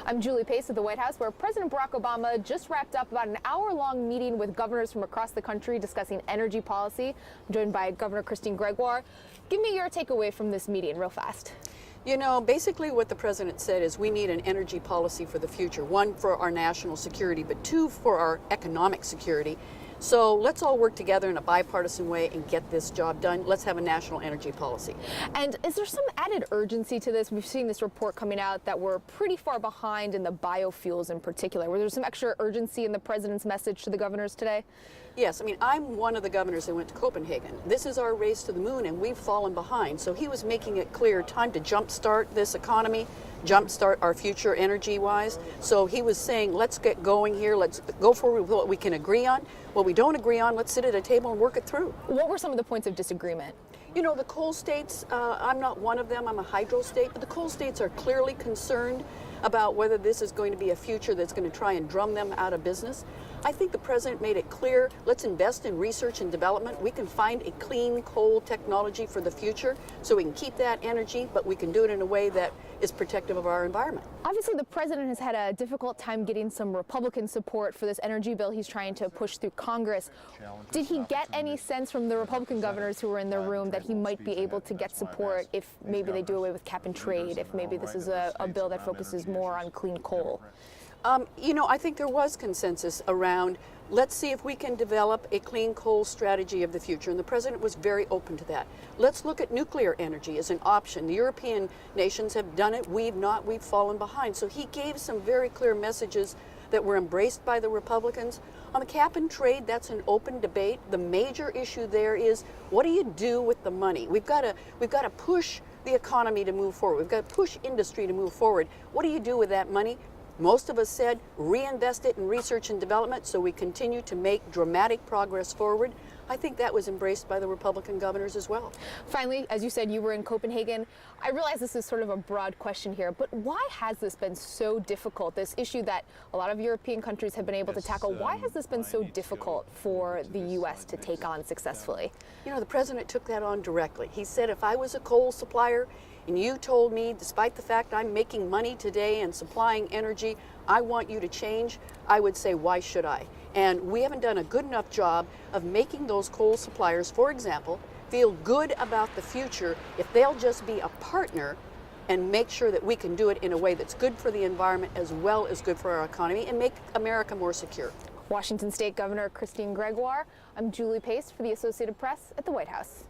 I'm Julie Pace at the White House, where President Barack Obama just wrapped up about an hour-long meeting with governors from across the country discussing energy policy. I'm joined by Governor Gregoire. Give me your takeaway from this meeting real fast. You know, basically what the president said is we need an energy policy for the future. One, for our national security, but two, for our economic security. So let's all work together in a bipartisan way and get this job done. Let's have a national energy policy. And is there some added urgency to this? We've seen this report coming out that we're pretty far behind in the biofuels in particular. Was there some extra urgency in the president's message to the governors today? Yes, I mean, I'm one of the governors that went to Copenhagen. This is our race to the moon, and we've fallen behind. So he was making it clear, time to jumpstart this economy, jumpstart our future energy-wise. So he was saying, let's get going here. Let's go forward with what we can agree on. What we don't agree on, let's sit at a table and work it through. What were some of the points of disagreement? You know, the coal states, I'm not one of them, I'm a hydro state, but the coal states are clearly concerned about whether this is going to be a future that's going to try and drum them out of business. I think the president made it clear, let's invest in research and development. We can find a clean coal technology for the future so we can keep that energy, but we can do it in a way that is protective of our environment. Obviously, the president has had a difficult time getting some Republican support for this energy bill he's trying to push through Congress. Did he get any sense from the Republican governors who were in the room that he might be able to get support if maybe they do away with cap and trade, if maybe this is a bill that focuses more on clean coal? You know, I think there was consensus around, let's see if we can develop a clean coal strategy of the future, and the president was very open to that. Let's look at nuclear energy as an option. The European nations have done it, we've not, we've fallen behind. So he gave some very clear messages that were embraced by the Republicans. On the cap and trade, that's an open debate. The major issue there is, what do you do with the money? We've got to push the economy to move forward. We've got to push industry to move forward. What do you do with that money? Most of us said reinvest it in research and development so we continue to make dramatic progress forward. I think that was embraced by the Republican governors as well. Finally, as you said, you were in Copenhagen. I realize this is sort of a broad question here, but why has this been so difficult? This issue that a lot of European countries have been able to tackle, why has this been so difficult for the U.S. to take on successfully? You know, the president took that on directly. He said, if I was a coal supplier and you told me, despite the fact I'm making money today and supplying energy, I want you to change, I would say, why should I? And we haven't done a good enough job of making those coal suppliers, for example, feel good about the future if they'll just be a partner and make sure that we can do it in a way that's good for the environment as well as good for our economy and make America more secure. Washington State Governor Gregoire, I'm Julie Pace for the Associated Press at the White House.